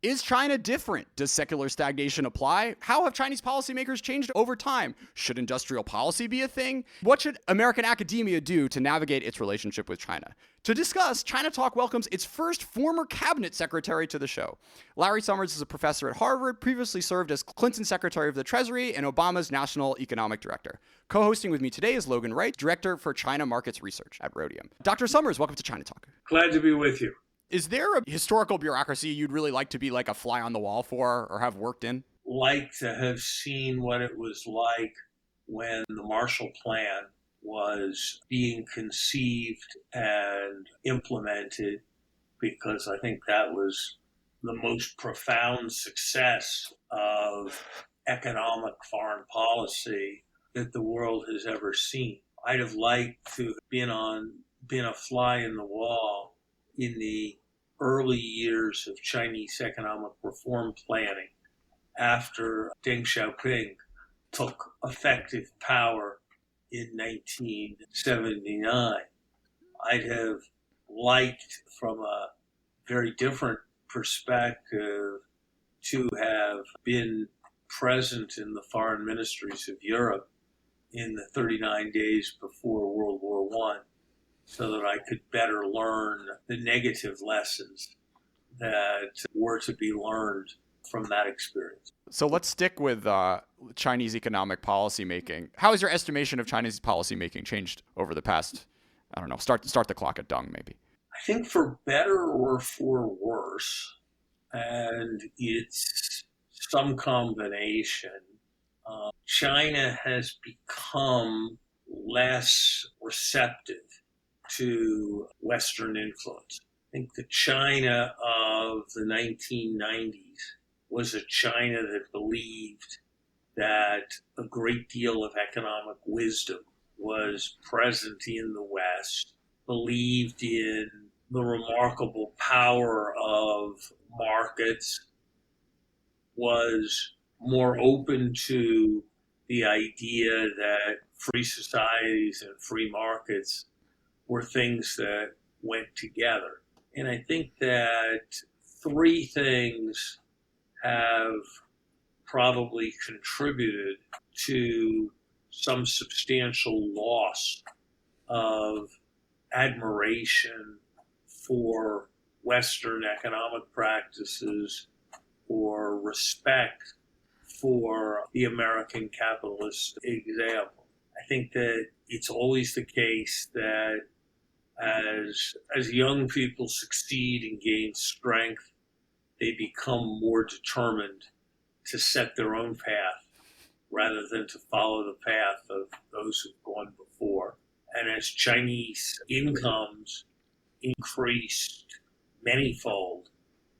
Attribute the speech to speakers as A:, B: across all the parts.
A: Is China different? Does secular stagnation apply? How have Chinese policymakers changed over time? Should industrial policy be a thing? What should American academia do to navigate its relationship with China? To discuss, ChinaTalk welcomes its first former cabinet secretary to the show. Larry Summers is a professor at Harvard, previously served as Clinton's Secretary of the Treasury and Obama's National Economic Director. Co-hosting with me today is Logan Wright, Director for China Markets Research at Rhodium. Dr. Summers, welcome to ChinaTalk.
B: Glad to be with you.
A: Is there a historical bureaucracy you'd really like to be like a fly on the wall for or have worked in?
B: Like to have seen what it was like when the Marshall Plan was being conceived and implemented, because I think that was the most profound success of economic foreign policy that the world has ever seen. I'd have liked to have been a fly in the wall in the early years of Chinese economic reform planning after Deng Xiaoping took effective power in 1979. I'd have liked, from a very different perspective, to have been present in the foreign ministries of Europe in the 39 days before World War I, so that I could better learn the negative lessons that were to be learned from that experience.
A: So let's stick with Chinese economic policy making. How has your estimation of Chinese policy making changed over the past, start the clock at Deng, maybe?
B: I think for better or for worse, and it's some combination, China has become less receptive to Western influence. I think the China of the 1990s was a China that believed that a great deal of economic wisdom was present in the West, believed in the remarkable power of markets, was more open to the idea that free societies and free markets were things that went together. And I think that three things have probably contributed to some substantial loss of admiration for Western economic practices or respect for the American capitalist example. I think that it's always the case that as young people succeed and gain strength, they become more determined to set their own path rather than to follow the path of those who've gone before. And as Chinese incomes increased manyfold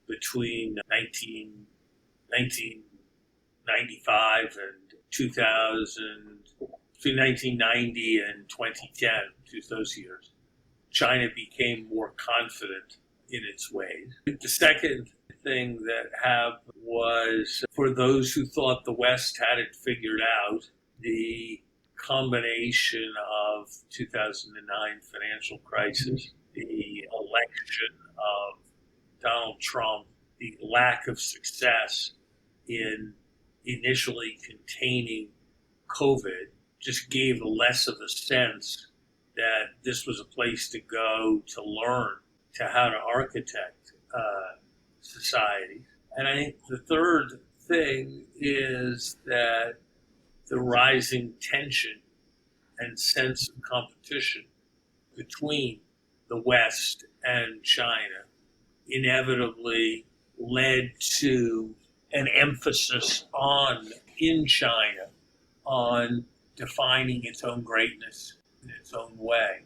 B: between 1995 and 2000, between 1990 and 2010, those years, China became more confident in its ways. The second thing that happened was, for those who thought the West had it figured out, the combination of 2009 financial crisis, the election of Donald Trump, the lack of success in initially containing COVID just gave less of a sense that this was a place to go to learn to how to architect society. And I think the third thing is that the rising tension and sense of competition between the West and China inevitably led to an emphasis in China on defining its own greatness in its own way.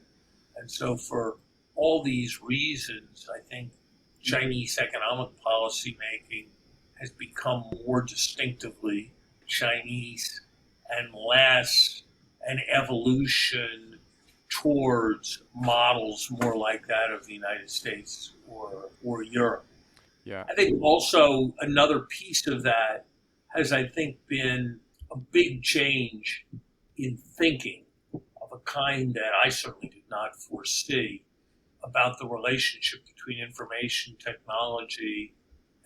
B: And so for all these reasons, I think Chinese economic policy making has become more distinctively Chinese and less an evolution towards models more like that of the United States or Europe.
A: Yeah.
B: I think also another piece of that has, I think, been a big change in thinking of a kind that I certainly did not foresee about the relationship between information technology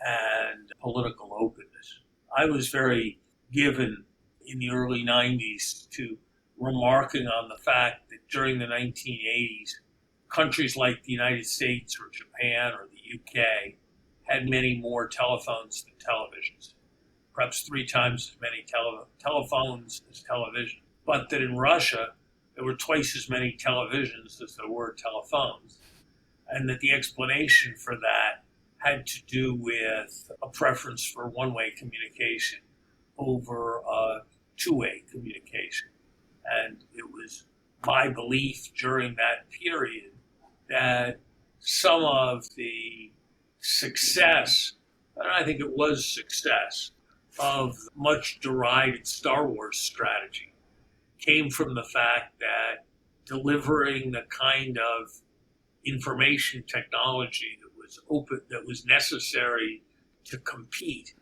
B: and political openness. I was very given in the early 90s to remarking on the fact that during the 1980s, countries like the United States or Japan or the UK had many more telephones than televisions, perhaps 3 times as many telephones as television. But that in Russia, there were twice as many televisions as there were telephones. And that the explanation for that had to do with a preference for one-way communication over two-way communication. And it was my belief during that period that some of the success, and I think it was success, of much derided Star Wars strategy came from the fact that delivering the kind of information technology that was open, that was necessary to compete,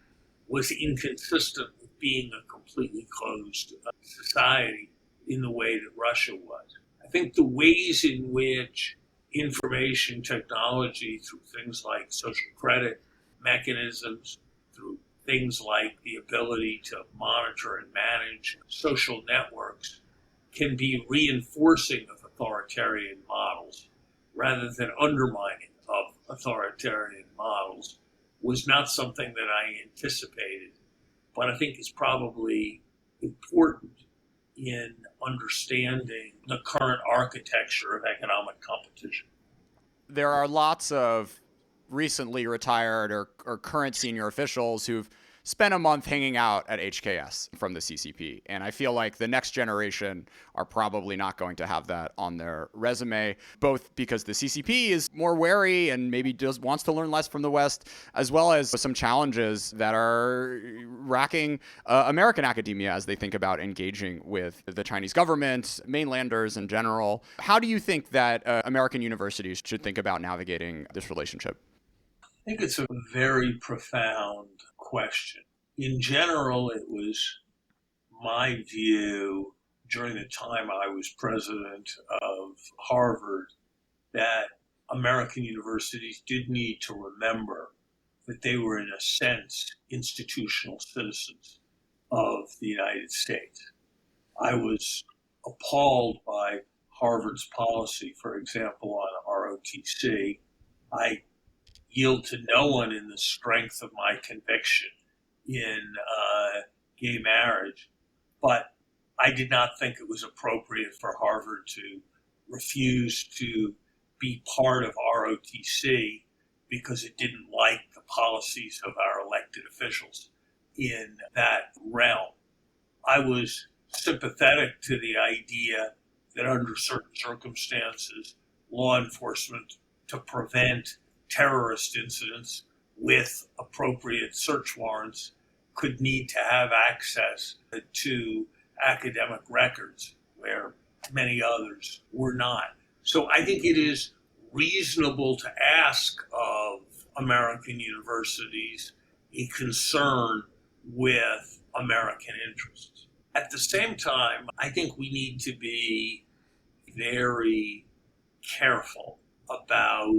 B: was inconsistent with being a completely closed society in the way that Russia was. I think the ways in which information technology, through things like social credit mechanisms, through things like the ability to monitor and manage social networks, can be reinforcing of authoritarian models rather than undermining of authoritarian models, was not something that I anticipated, but I think is probably important in understanding the current architecture of economic competition.
A: There are lots of recently retired or current senior officials who've spent a month hanging out at HKS from the CCP. And I feel like the next generation are probably not going to have that on their resume, both because the CCP is more wary and maybe wants to learn less from the West, as well as some challenges that are racking American academia as they think about engaging with the Chinese government, mainlanders in general. How do you think that American universities should think about navigating this relationship?
B: I think it's a very profound question. In general, it was my view during the time I was president of Harvard that American universities did need to remember that they were, in a sense, institutional citizens of the United States. I was appalled by Harvard's policy, for example, on ROTC. I yield to no one in the strength of my conviction in gay marriage, but I did not think it was appropriate for Harvard to refuse to be part of ROTC because it didn't like the policies of our elected officials in that realm. I was sympathetic to the idea that under certain circumstances, law enforcement, to prevent terrorist incidents with appropriate search warrants, could need to have access to academic records where many others were not. So I think it is reasonable to ask of American universities a concern with American interests. At the same time, I think we need to be very careful about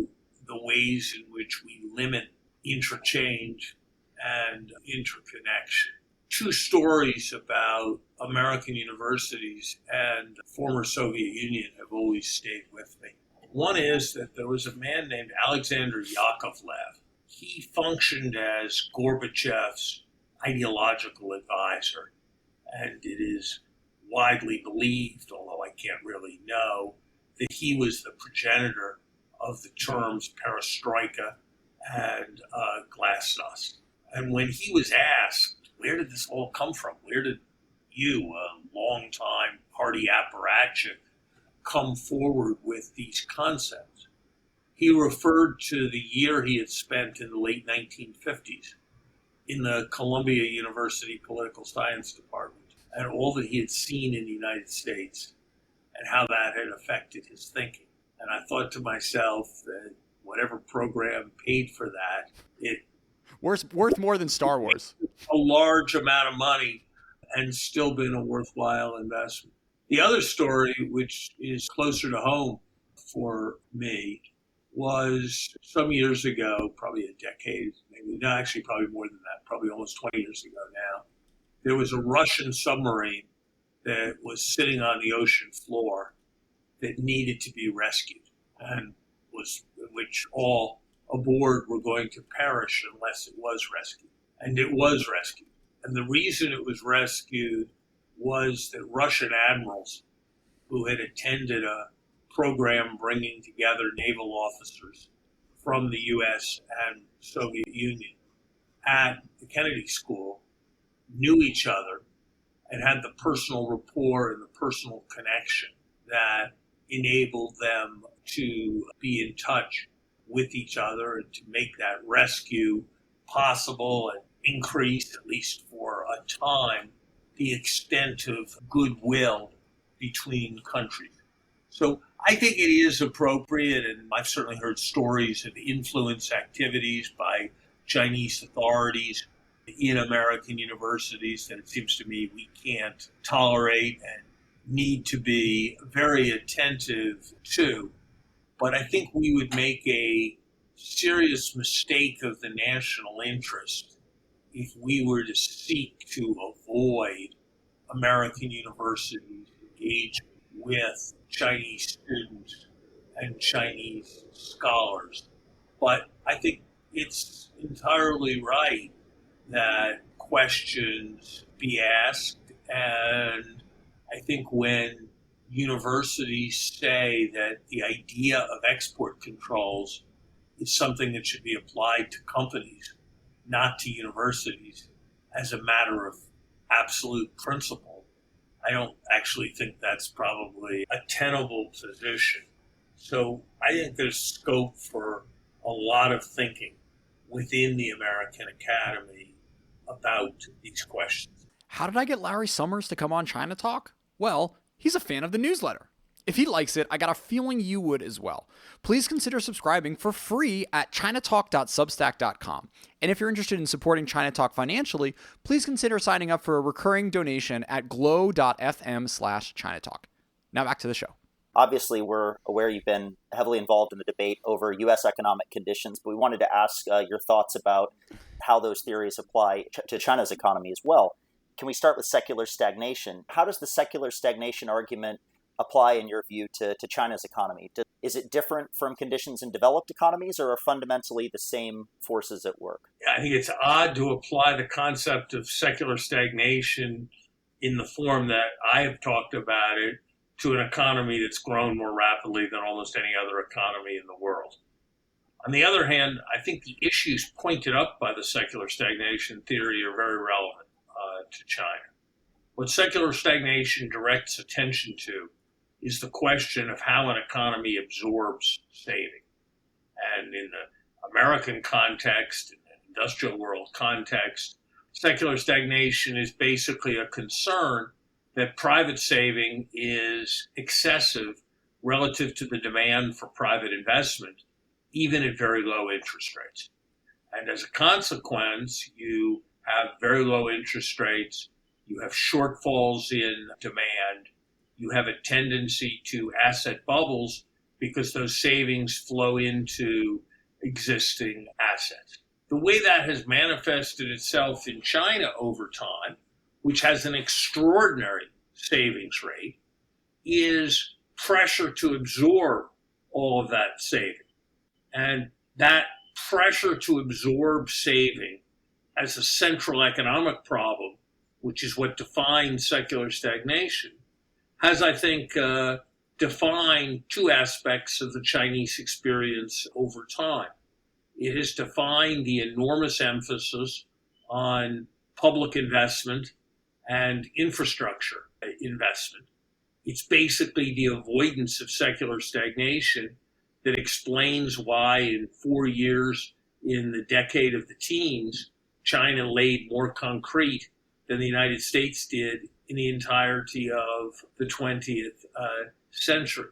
B: the ways in which we limit interchange and interconnection. 2 stories about American universities and former Soviet Union have always stayed with me. One is that there was a man named Alexander Yakovlev. He functioned as Gorbachev's ideological advisor, and it is widely believed, although I can't really know, that he was the progenitor of the terms perestroika and glasnost. And when he was asked, where did this all come from? Where did you, a longtime party apparatchik, come forward with these concepts? He referred to the year he had spent in the late 1950s in the Columbia University Political Science Department and all that he had seen in the United States and how that had affected his thinking. And I thought to myself that whatever program paid for that, it
A: worth more than Star Wars.
B: A large amount of money and still been a worthwhile investment. The other story, which is closer to home for me, was some years ago, probably a decade, maybe, no, actually probably more than that. probably almost 20 years ago now, there was a Russian submarine that was sitting on the ocean floor that needed to be rescued, and which all aboard were going to perish unless it was rescued. And it was rescued. And the reason it was rescued was that Russian admirals who had attended a program bringing together naval officers from the U.S. and Soviet Union at the Kennedy School knew each other and had the personal rapport and the personal connection that enabled them to be in touch with each other and to make that rescue possible and increase, at least for a time, the extent of goodwill between countries. So I think it is appropriate, and I've certainly heard stories of influence activities by Chinese authorities in American universities that it seems to me we can't tolerate and need to be very attentive to. But I think we would make a serious mistake of the national interest if we were to seek to avoid American universities engaging with Chinese students and Chinese scholars. But I think it's entirely right that questions be asked, and I think when universities say that the idea of export controls is something that should be applied to companies, not to universities, as a matter of absolute principle, I don't actually think that's probably a tenable position. So I think there's scope for a lot of thinking within the American Academy about these questions.
A: How did I get Larry Summers to come on ChinaTalk? Well, he's a fan of the newsletter. If he likes it, I got a feeling you would as well. Please consider subscribing for free at chinatalk.substack.com. And if you're interested in supporting ChinaTalk financially, please consider signing up for a recurring donation at glow.fm/ChinaTalk. Now back to the show.
C: Obviously, we're aware you've been heavily involved in the debate over U.S. economic conditions, but we wanted to ask your thoughts about how those theories apply to China's economy as well. Can we start with secular stagnation? How does the secular stagnation argument apply, in your view, to China's economy? Is it different from conditions in developed economies, or are fundamentally the same forces at work?
B: I think it's odd to apply the concept of secular stagnation in the form that I have talked about it to an economy that's grown more rapidly than almost any other economy in the world. On the other hand, I think the issues pointed up by the secular stagnation theory are very relevant to China. What secular stagnation directs attention to is the question of how an economy absorbs saving. And in the American context, in the industrial world context, secular stagnation is basically a concern that private saving is excessive relative to the demand for private investment, even at very low interest rates. And as a consequence, you have very low interest rates, you have shortfalls in demand, you have a tendency to asset bubbles because those savings flow into existing assets. The way that has manifested itself in China over time, which has an extraordinary savings rate, is pressure to absorb all of that saving. And that pressure to absorb saving as a central economic problem, which is what defines secular stagnation, has, I think, defined two aspects of the Chinese experience over time. It has defined the enormous emphasis on public investment and infrastructure investment. It's basically the avoidance of secular stagnation that explains why in 4 years in the decade of the teens, China laid more concrete than the United States did in the entirety of the 20th century.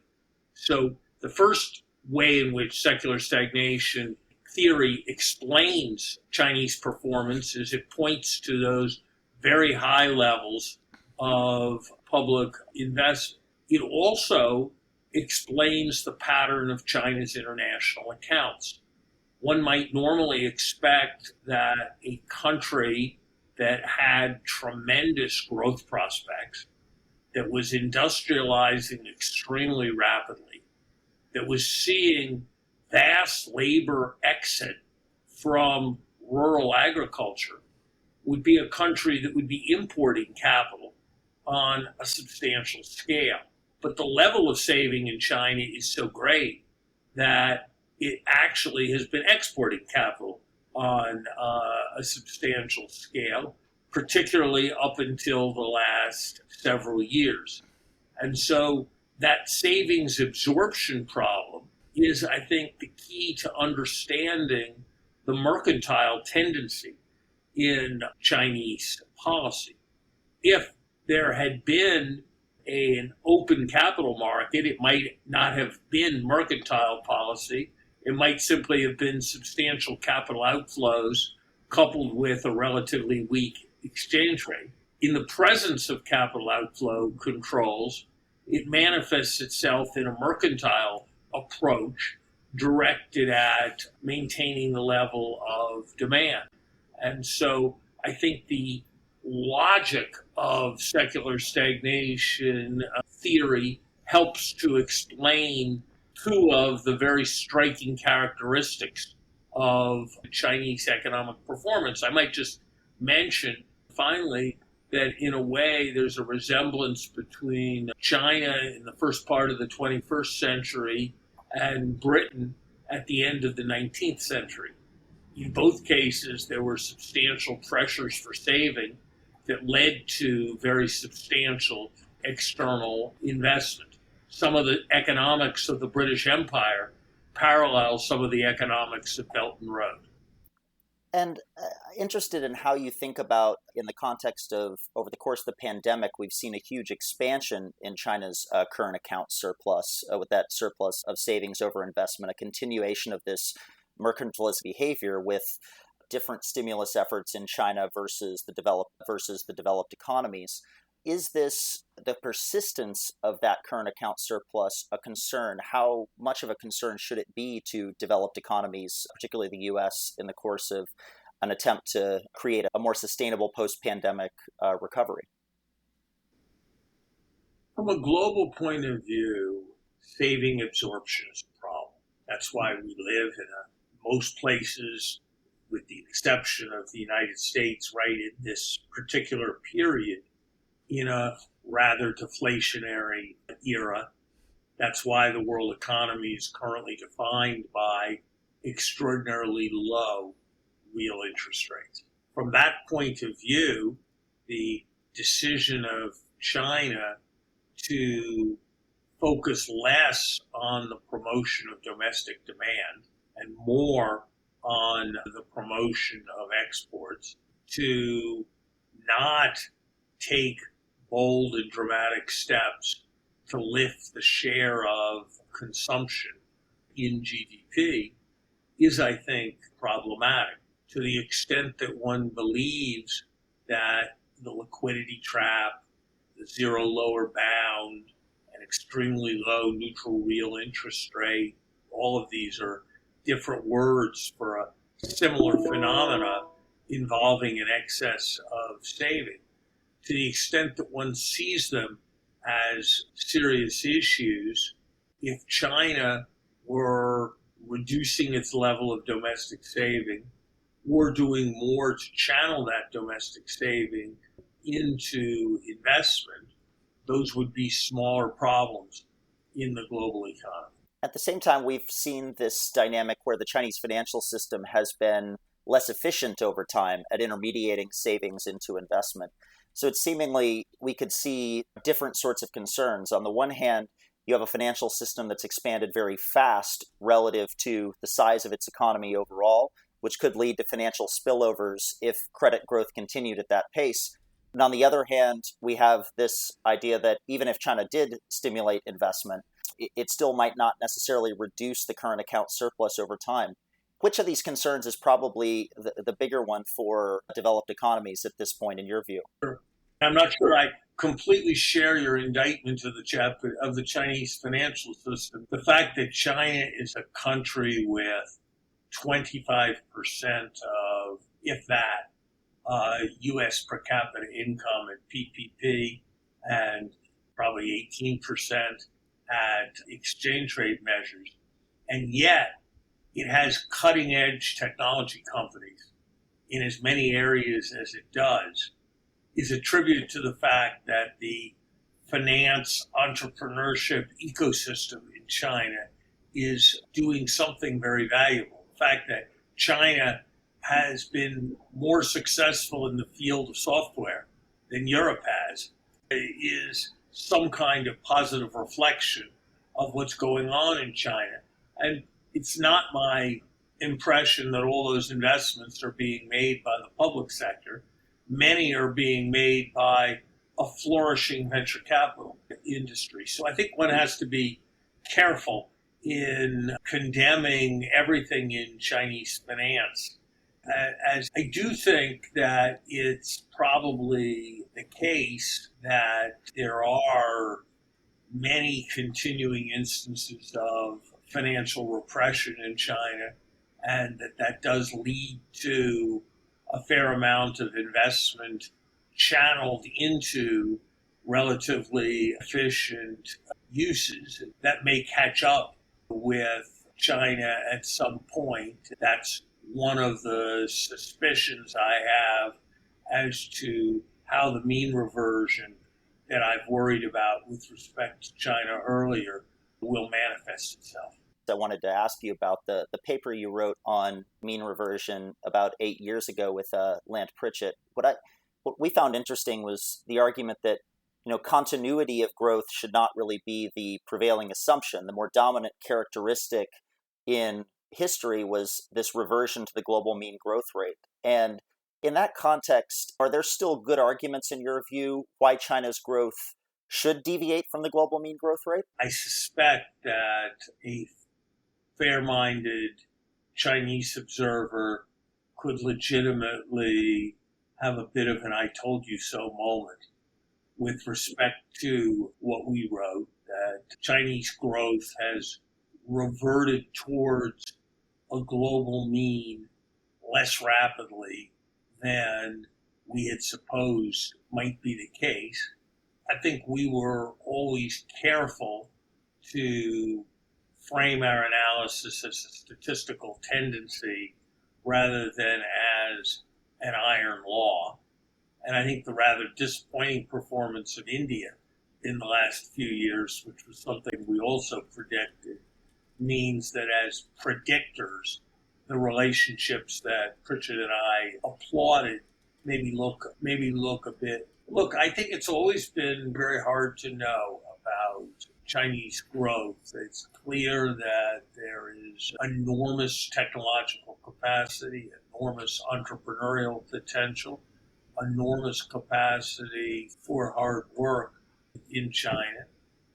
B: So the first way in which secular stagnation theory explains Chinese performance is it points to those very high levels of public investment. It also explains the pattern of China's international accounts. one might normally expect that a country that had tremendous growth prospects, that was industrializing extremely rapidly, that was seeing vast labor exit from rural agriculture, would be a country that would be importing capital on a substantial scale. But the level of saving in China is so great that it actually has been exporting capital on a substantial scale, particularly up until the last several years. And so that savings absorption problem is, I think, the key to understanding the mercantile tendency in Chinese policy. If there had been an open capital market, it might not have been mercantile policy. It might simply have been substantial capital outflows coupled with a relatively weak exchange rate. In the presence of capital outflow controls, it manifests itself in a mercantile approach directed at maintaining the level of demand. And so I think the logic of secular stagnation theory helps to explain two of the very striking characteristics of Chinese economic performance. I might just mention, finally, that in a way there's a resemblance between China in the first part of the 21st century and Britain at the end of the 19th century. In both cases, there were substantial pressures for saving that led to very substantial external investment. Some of the economics of the British Empire parallel some of the economics of Belt and Road.
C: And interested in how you think about, in the context of, over the course of the pandemic, we've seen a huge expansion in China's current account surplus, with that surplus of savings over investment, a continuation of this mercantilist behavior with different stimulus efforts in China versus the developed economies. Is this, the persistence of that current account surplus, a concern? How much of a concern should it be to developed economies, particularly the U.S., in the course of an attempt to create a more sustainable post-pandemic recovery?
B: From a global point of view, saving absorption is a problem. That's why we live in most places, with the exception of the United States, right in this particular period, in a rather deflationary era. That's why the world economy is currently defined by extraordinarily low real interest rates. From that point of view, the decision of China to focus less on the promotion of domestic demand and more on the promotion of exports, to not take bold and dramatic steps to lift the share of consumption in GDP is, I think, problematic, to the extent that one believes that the liquidity trap, the zero lower bound, an extremely low neutral real interest rate, all of these are different words for a similar phenomena involving an excess of saving. To the extent that one sees them as serious issues, if China were reducing its level of domestic saving or doing more to channel that domestic saving into investment, those would be smaller problems in the global economy.
C: At the same time, we've seen this dynamic where the Chinese financial system has been less efficient over time at intermediating savings into investment. So it's seemingly, we could see different sorts of concerns. On the one hand, you have a financial system that's expanded very fast relative to the size of its economy overall, which could lead to financial spillovers if credit growth continued at that pace. And on the other hand, we have this idea that even if China did stimulate investment, it still might not necessarily reduce the current account surplus over time. Which of these concerns is probably the bigger one for developed economies at this point, in your view?
B: I'm not sure I completely share your indictment of the Chinese financial system. The fact that China is a country with 25% of, if that, U.S. per capita income at PPP, and probably 18% at exchange rate measures. And yet, it has cutting-edge technology companies in as many areas as it does, is attributed to the fact that the finance entrepreneurship ecosystem in China is doing something very valuable. The fact that China has been more successful in the field of software than Europe has is some kind of positive reflection of what's going on in China. And it's not my impression that all those investments are being made by the public sector. Many are being made by a flourishing venture capital industry. So I think one has to be careful in condemning everything in Chinese finance. As I do think that it's probably the case that there are many continuing instances of financial repression in China, and that does lead to a fair amount of investment channeled into relatively efficient uses that may catch up with China at some point. That's one of the suspicions I have as to how the mean reversion that I've worried about with respect to China earlier will manifest itself.
C: I wanted to ask you about the paper you wrote on mean reversion about 8 years ago with Lant Pritchett. What we found interesting was the argument that continuity of growth should not really be the prevailing assumption. The more dominant characteristic in history was this reversion to the global mean growth rate. And in that context, are there still good arguments in your view why China's growth should deviate from the global mean growth rate?
B: I suspect that a fair-minded Chinese observer could legitimately have a bit of an I told you so moment with respect to what we wrote, that Chinese growth has reverted towards a global mean less rapidly than we had supposed might be the case. I think we were always careful to frame our analysis as a statistical tendency rather than as an iron law. And I think the rather disappointing performance of India in the last few years, which was something we also predicted, means that as predictors, the relationships that Pritchett and I applauded maybe look a bit. Look, I think it's always been very hard to know about Chinese growth. It's clear that there is enormous technological capacity, enormous entrepreneurial potential, enormous capacity for hard work in China.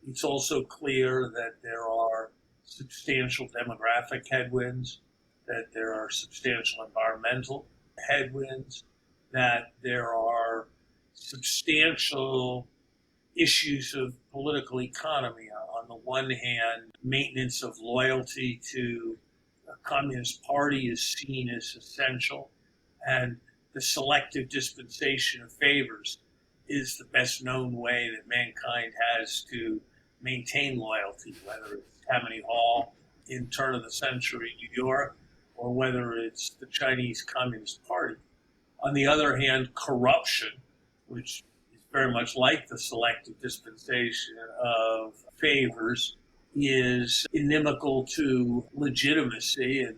B: It's also clear that there are substantial demographic headwinds, that there are substantial environmental headwinds, that there are substantial issues of political economy. On the one hand, maintenance of loyalty to the Communist Party is seen as essential, and the selective dispensation of favors is the best known way that mankind has to maintain loyalty, whether it's Tammany Hall in turn of the century New York, or whether it's the Chinese Communist Party. On the other hand, corruption, which is very much like the selective dispensation of favors, is inimical to legitimacy, and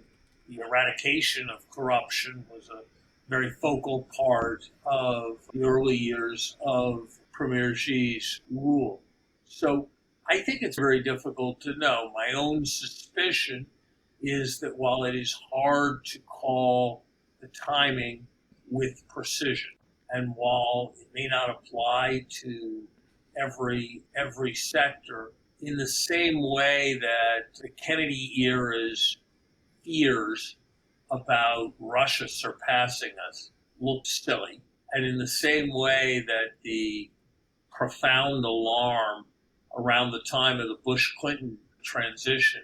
B: the eradication of corruption was a very focal part of the early years of Premier Xi's rule. So I think it's very difficult to know. My own suspicion is that while it is hard to call the timing with precision, and while it may not apply to every sector, in the same way that the Kennedy era's fears about Russia surpassing us looked silly, and in the same way that the profound alarm around the time of the Bush-Clinton transition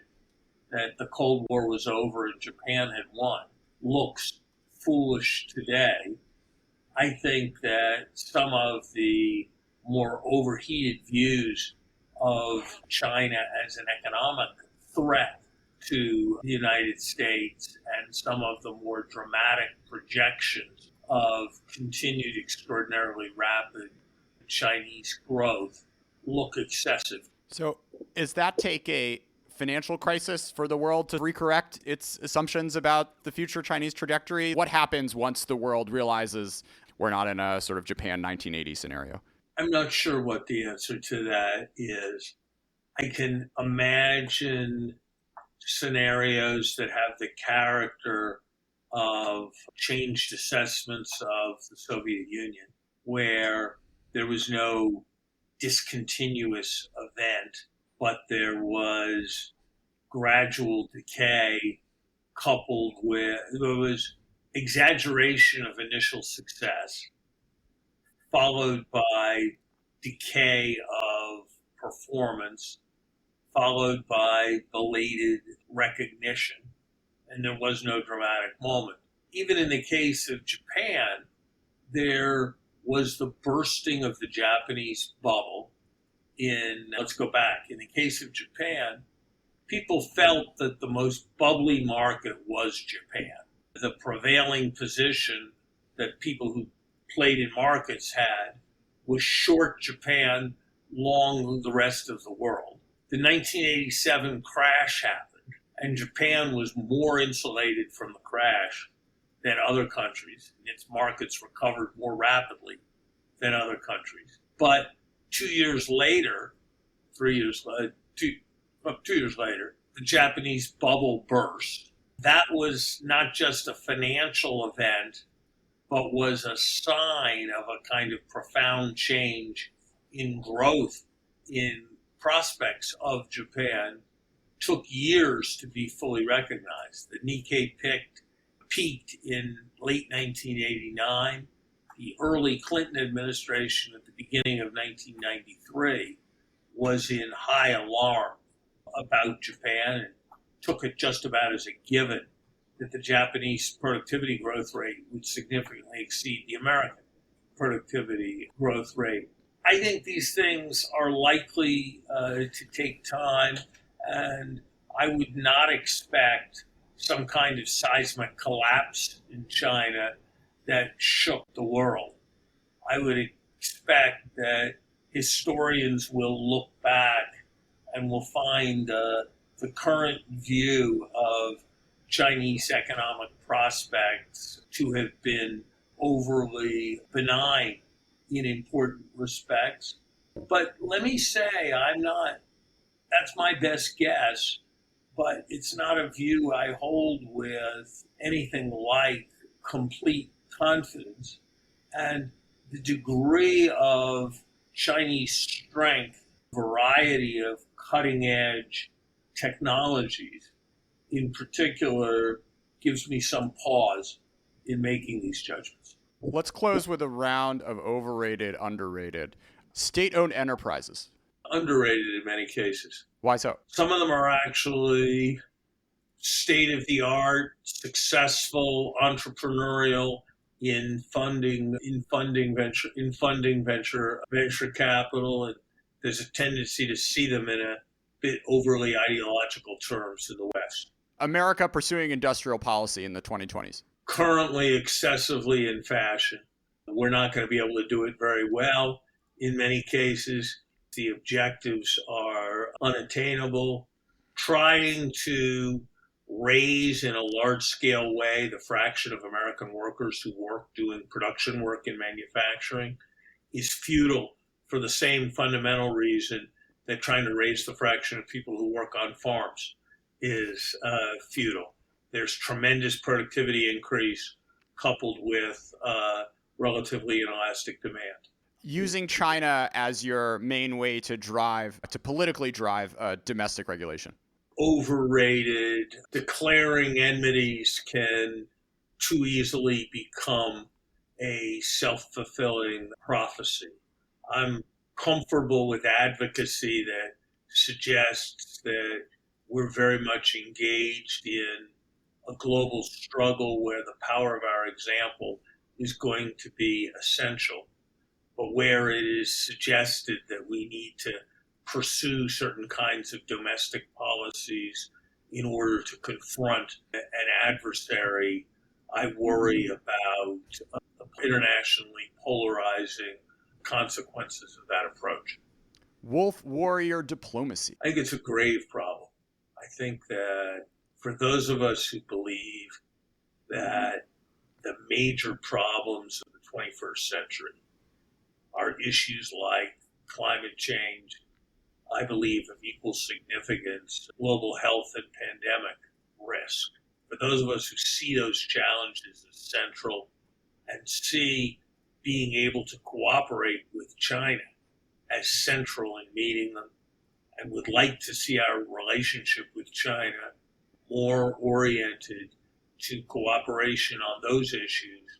B: that the Cold War was over and Japan had won looks foolish today. I think that some of the more overheated views of China as an economic threat to the United States and some of the more dramatic projections of continued extraordinarily rapid Chinese growth look excessive.
A: So, is that take a financial crisis for the world to recorrect its assumptions about the future Chinese trajectory? What happens once the world realizes we're not in a sort of Japan 1980 scenario?
B: I'm not sure what the answer to that is. I can imagine scenarios that have the character of changed assessments of the Soviet Union, where there was no discontinuous event, but there was gradual decay coupled with, there was exaggeration of initial success, followed by decay of performance, followed by belated recognition, and there was no dramatic moment. Even in the case of Japan, there was the bursting of the Japanese bubble let's go back. In the case of Japan, people felt that the most bubbly market was Japan. The prevailing position that people who played in markets had was short Japan, long the rest of the world. The 1987 crash happened, and Japan was more insulated from the crash than other countries. Its markets recovered more rapidly than other countries. But 2 years later, 2 years later, the Japanese bubble burst. That was not just a financial event, but was a sign of a kind of profound change in growth, in prospects of Japan. Took years to be fully recognized. The Nikkei peaked in late 1989. The early Clinton administration at the beginning of 1993 was in high alarm about Japan and took it just about as a given that the Japanese productivity growth rate would significantly exceed the American productivity growth rate. I think these things are likely to take time, and I would not expect some kind of seismic collapse in China that shook the world. I would expect that historians will look back and will find the current view of Chinese economic prospects to have been overly benign in important respects. But let me say, that's my best guess, but it's not a view I hold with anything like complete confidence. And the degree of Chinese strength, variety of cutting edge technologies in particular, gives me some pause in making these judgments.
A: Let's close with a round of overrated, underrated. State-owned enterprises.
B: Underrated in many cases.
A: Why so?
B: Some of them are actually state-of-the-art, successful, entrepreneurial in funding venture capital, and there's a tendency to see them in a bit overly ideological terms in the West.
A: America pursuing industrial policy in the 2020s.
B: Currently excessively in fashion. We're not going to be able to do it very well in many cases. The objectives are unattainable. Trying to raise in a large-scale way the fraction of American workers who work doing production work in manufacturing is futile for the same fundamental reason that trying to raise the fraction of people who work on farms is futile. There's tremendous productivity increase coupled with relatively inelastic demand.
A: Using China as your main way to politically drive domestic regulation.
B: Overrated. Declaring enmities can too easily become a self-fulfilling prophecy. I'm comfortable with advocacy that suggests that we're very much engaged in a global struggle where the power of our example is going to be essential, but where it is suggested that we need to pursue certain kinds of domestic policies in order to confront an adversary, I worry about the internationally polarizing consequences of that approach.
A: Wolf warrior diplomacy.
B: I think it's a grave problem. I think that for those of us who believe that the major problems of the 21st century are issues like climate change, I believe of equal significance, global health and pandemic risk. For those of us who see those challenges as central and see being able to cooperate with China as central in meeting them, and would like to see our relationship with China more oriented to cooperation on those issues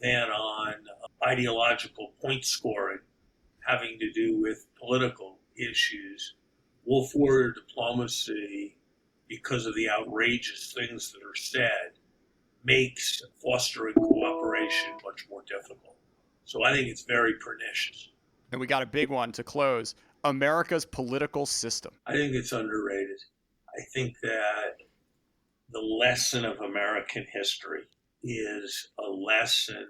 B: than on ideological point scoring having to do with political issues. Wolf warrior diplomacy, because of the outrageous things that are said, makes fostering cooperation much more difficult. So I think it's very pernicious.
A: And we got a big one to close. America's political system.
B: I think it's underrated. I think that the lesson of American history is a lesson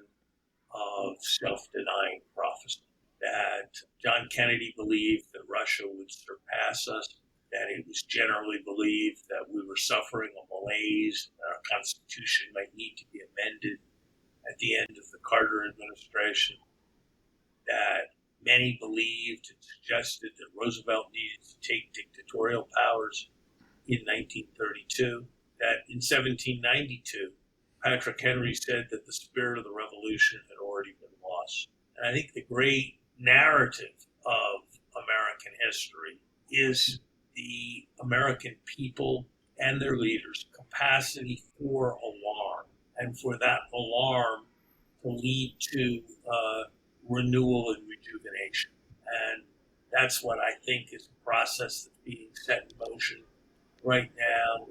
B: of self-denying prophecy. That John Kennedy believed that Russia would surpass us, that it was generally believed that we were suffering a malaise, that our Constitution might need to be amended at the end of the Carter administration, that many believed and suggested that Roosevelt needed to take dictatorial powers in 1932, that in 1792, Patrick Henry said that the spirit of the revolution had already been lost. And I think the great narrative of American history is the American people and their leaders' capacity for alarm, and for that alarm to lead to renewal and rejuvenation. And that's what I think is a process that's being set in motion right now.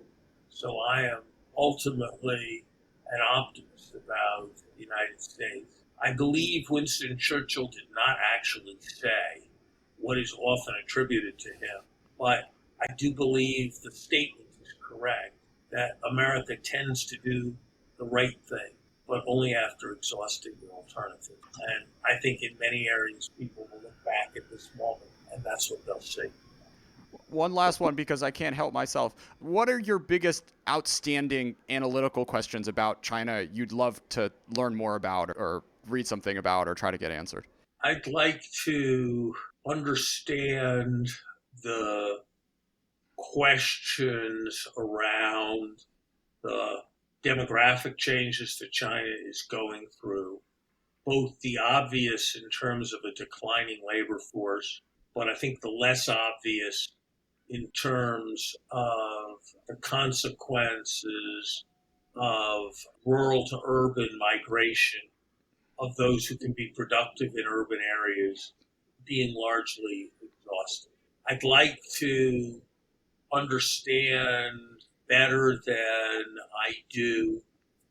B: So I am ultimately an optimist about the United States. I believe Winston Churchill did not actually say what is often attributed to him, but I do believe the statement is correct, that America tends to do the right thing, but only after exhausting the alternative. And I think in many areas people will look back at this moment and that's what they'll see.
A: One last one, because I can't help myself. What are your biggest outstanding analytical questions about China you'd love to learn more about or read something about or try to get answered?
B: I'd like to understand the questions around the demographic changes that China is going through, both the obvious in terms of a declining labor force, but I think the less obvious in terms of the consequences of rural to urban migration of those who can be productive in urban areas being largely exhausted. I'd like to understand better than I do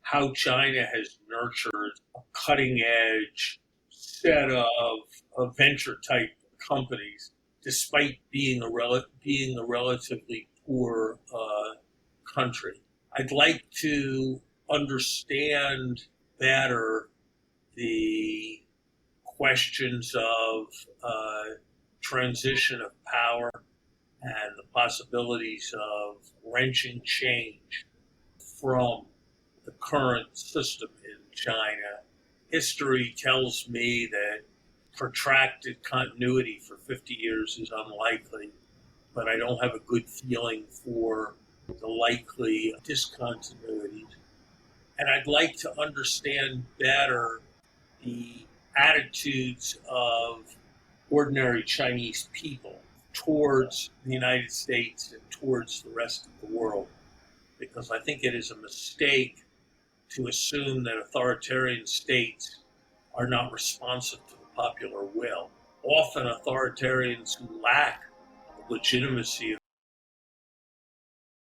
B: how China has nurtured a cutting edge set of venture type companies despite being a relatively poor country. I'd like to understand better the questions of transition of power and the possibilities of wrenching change from the current system in China. History tells me that protracted continuity for 50 years is unlikely, but I don't have a good feeling for the likely discontinuities. And I'd like to understand better the attitudes of ordinary Chinese people towards the United States and towards the rest of the world, because I think it is a mistake to assume that authoritarian states are not responsive to the popular will. Often authoritarians who lack the legitimacy of